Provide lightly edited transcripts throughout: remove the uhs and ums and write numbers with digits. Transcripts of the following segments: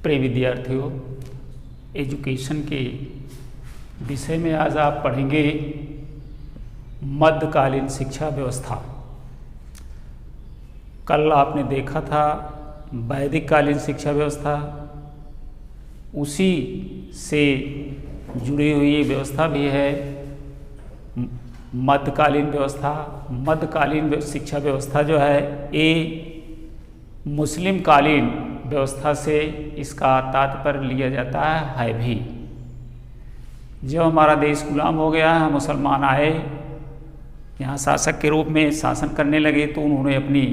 प्रिय विद्यार्थियों, एजुकेशन के विषय में आज आप पढ़ेंगे मध्यकालीन शिक्षा व्यवस्था। कल आपने देखा था वैदिक कालीन शिक्षा व्यवस्था, उसी से जुड़ी हुई व्यवस्था भी है मध्यकालीन व्यवस्था। मध्यकालीन शिक्षा व्यवस्था जो है ये मुस्लिम कालीन व्यवस्था से इसका तात्पर्य लिया जाता है भी। जब हमारा देश गुलाम हो गया, हम मुसलमान आए, यहाँ शासक के रूप में शासन करने लगे, तो उन्होंने अपनी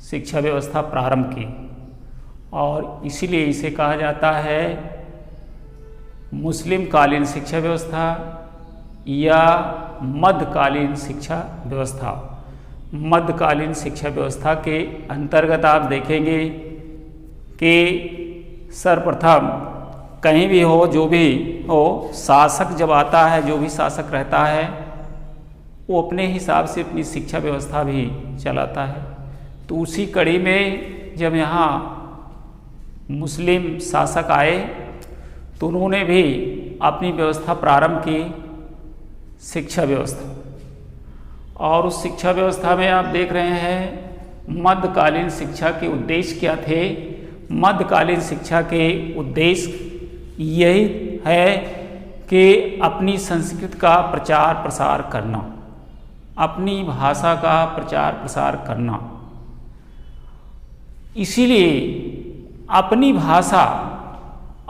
शिक्षा व्यवस्था प्रारंभ की और इसीलिए इसे कहा जाता है मुस्लिम कालीन शिक्षा व्यवस्था या मध्यकालीन शिक्षा व्यवस्था। मध्यकालीन शिक्षा व्यवस्था के अंतर्गत आप देखेंगे कि सर्वप्रथम कहीं भी हो, जो भी हो, शासक जब आता है, जो भी शासक रहता है वो अपने हिसाब से अपनी शिक्षा व्यवस्था भी चलाता है। तो उसी कड़ी में जब यहाँ मुस्लिम शासक आए तो उन्होंने भी अपनी व्यवस्था प्रारंभ की, शिक्षा व्यवस्था। और उस शिक्षा व्यवस्था में आप देख रहे हैं मध्यकालीन शिक्षा के उद्देश्य क्या थे। मध्यकालीन शिक्षा के उद्देश्य यही है कि अपनी संस्कृति का प्रचार प्रसार करना, अपनी भाषा का प्रचार प्रसार करना। इसीलिए अपनी भाषा,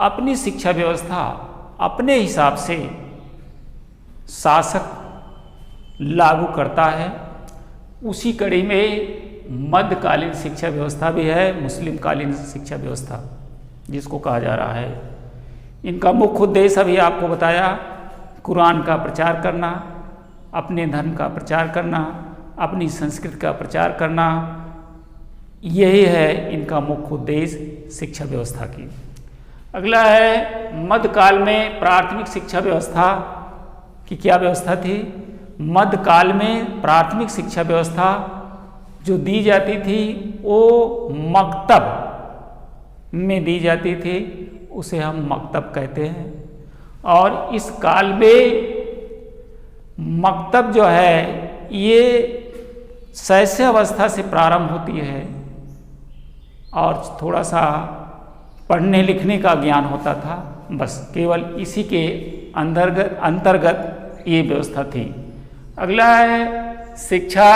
अपनी शिक्षा व्यवस्था अपने हिसाब से शासक लागू करता है। उसी कड़ी में मध्यकालीन शिक्षा व्यवस्था भी है, मुस्लिम कालीन शिक्षा व्यवस्था जिसको कहा जा रहा है। इनका मुख्य उद्देश्य अभी आपको बताया, कुरान का प्रचार करना, अपने धर्म का प्रचार करना, अपनी संस्कृति का प्रचार करना, यही है इनका मुख्य उद्देश्य शिक्षा व्यवस्था की। अगला है मध्यकाल में प्राथमिक शिक्षा व्यवस्था की क्या व्यवस्था थी। मध्यकाल में प्राथमिक शिक्षा व्यवस्था जो दी जाती थी वो मकतब में दी जाती थी, उसे हम मकतब कहते हैं। और इस काल में मकतब जो है ये शैशव अवस्था से प्रारंभ होती है और थोड़ा सा पढ़ने लिखने का ज्ञान होता था, बस केवल इसी के अंतर्गत ये व्यवस्था थी। अगला है शिक्षा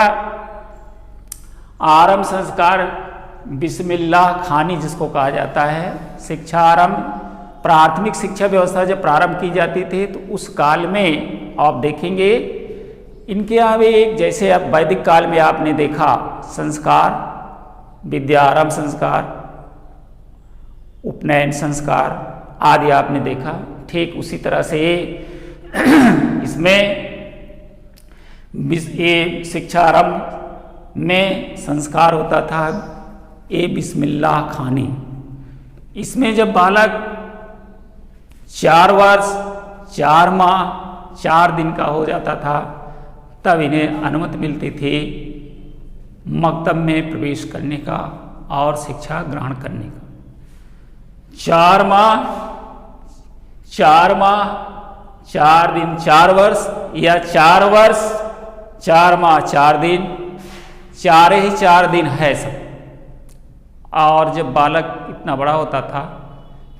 आरंभ संस्कार बिस्मिल्लाह खानी जिसको कहा जाता है। शिक्षा आरंभ, प्राथमिक शिक्षा व्यवस्था जब प्रारंभ की जाती थी तो उस काल में आप देखेंगे इनके यहाँ भी एक, जैसे अब वैदिक काल में आपने देखा संस्कार, विद्या आरंभ संस्कार, उपनयन संस्कार आदि आपने देखा, ठीक उसी तरह से इसमें ये शिक्षा आरंभ में संस्कार होता था ए बिस्मिल्लाह खानी। इसमें जब बालक 4 वर्ष 4 माह 4 दिन का हो जाता था तब इन्हें अनुमति मिलती थी मकतब में प्रवेश करने का और शिक्षा ग्रहण करने का। 4 माह 4 दिन 4 वर्ष या 4 वर्ष 4 माह 4 दिन, 4 दिन है सब। और जब बालक इतना बड़ा होता था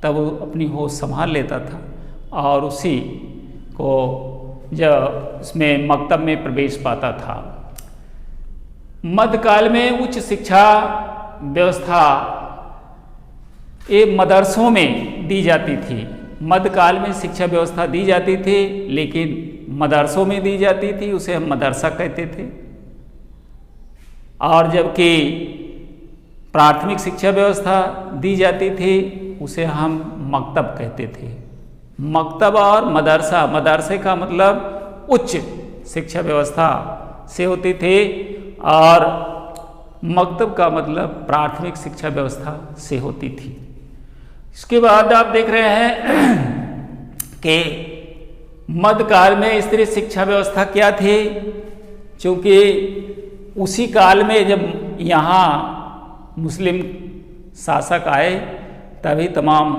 तब वो अपनी होश संभाल लेता था और उसी को जब उसमें मकतब में प्रवेश पाता था। मध्यकाल में उच्च शिक्षा व्यवस्था ये मदरसों में दी जाती थी। मध्यकाल में शिक्षा व्यवस्था दी जाती थी लेकिन मदरसों में दी जाती थी, उसे हम मदरसा कहते थे। और जबकि प्राथमिक शिक्षा व्यवस्था दी जाती थी उसे हम मकतब कहते थे। मकतब और मदरसा, मदरसे का मतलब उच्च शिक्षा व्यवस्था से होती थी और मकतब का मतलब प्राथमिक शिक्षा व्यवस्था से होती थी। इसके बाद आप देख रहे हैं कि मध्यकाल में स्त्री शिक्षा व्यवस्था क्या थी, क्योंकि उसी काल में जब यहाँ मुस्लिम शासक आए तभी तमाम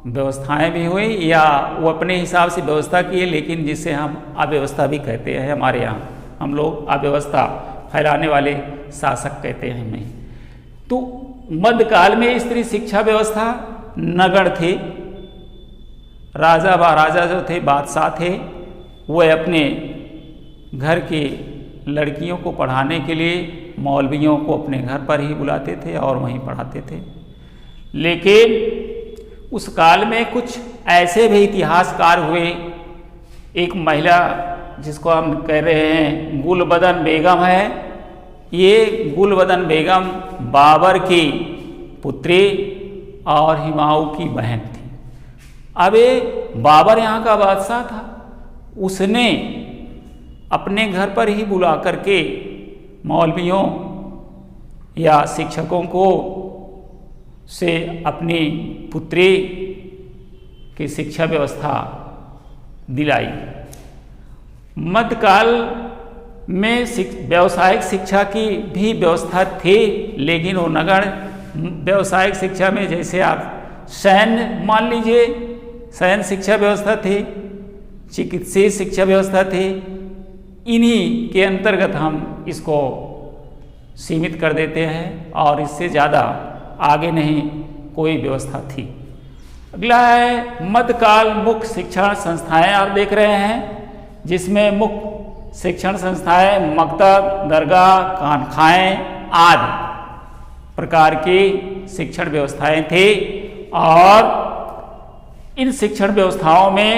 व्यवस्थाएं भी हुई, या वो अपने हिसाब से व्यवस्था की है, लेकिन जिसे हम अव्यवस्था भी कहते हैं हमारे यहाँ। हम लोग अव्यवस्था फैलाने वाले शासक कहते हैं हमें। तो मध्यकाल में स्त्री शिक्षा व्यवस्था नगण थे, राजा महाराजा जो थे, बादशाह थे, वह अपने घर की लड़कियों को पढ़ाने के लिए मौलवियों को अपने घर पर ही बुलाते थे और वहीं पढ़ाते थे। लेकिन उस काल में कुछ ऐसे भी इतिहासकार हुए। एक महिला जिसको हम कह रहे हैं गुलबदन बेगम है। ये गुलबदन बेगम बाबर की पुत्री और हुमायूं की बहन थी। अब ये बाबर यहाँ का बादशाह था, उसने अपने घर पर ही बुला करके मौलवियों या शिक्षकों को से अपनी पुत्री की शिक्षा व्यवस्था दिलाई। मध्यकाल में व्यावसायिक शिक्षा की भी व्यवस्था थी, लेकिन वो नगण व्यावसायिक शिक्षा में जैसे आप सैन्य मान लीजिए, सैन्य शिक्षा व्यवस्था थी, चिकित्सीय शिक्षा व्यवस्था थी, इन्हीं के अंतर्गत हम इसको सीमित कर देते हैं और इससे ज़्यादा आगे नहीं कोई व्यवस्था थी। अगला है मध्यकाल मुख्य शिक्षण संस्थाएं आप देख रहे हैं, जिसमें मुख्य शिक्षण संस्थाएं मकतब, दरगाह, खानखाएं आदि प्रकार की शिक्षण व्यवस्थाएं थी। और इन शिक्षण व्यवस्थाओं में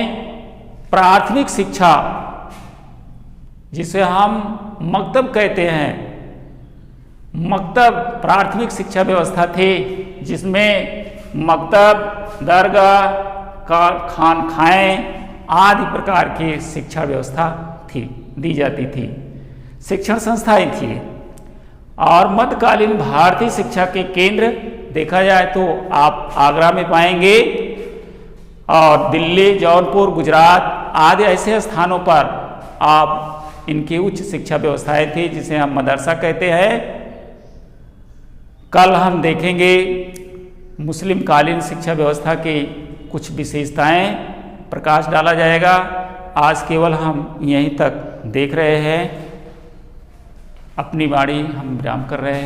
प्राथमिक शिक्षा, जिसे हम मकतब कहते हैं, मकतब प्राथमिक शिक्षा व्यवस्था थी, जिसमें मकतब, दरगाह, खानखाएं आदि प्रकार की शिक्षा व्यवस्था थी, दी जाती थी, शिक्षण संस्थाएं थी। और मध्यकालीन भारतीय शिक्षा के केंद्र देखा जाए तो आप आगरा में पाएंगे और दिल्ली, जौनपुर, गुजरात आदि ऐसे स्थानों पर आप इनकी उच्च शिक्षा व्यवस्थाएं थी, जिसे हम मदरसा कहते हैं। कल हम देखेंगे मुस्लिम कालीन शिक्षा व्यवस्था की कुछ विशेषताएं प्रकाश डाला जाएगा। आज केवल हम यहीं तक देख रहे हैं। अपनी वाणी हम विराम कर रहे हैं।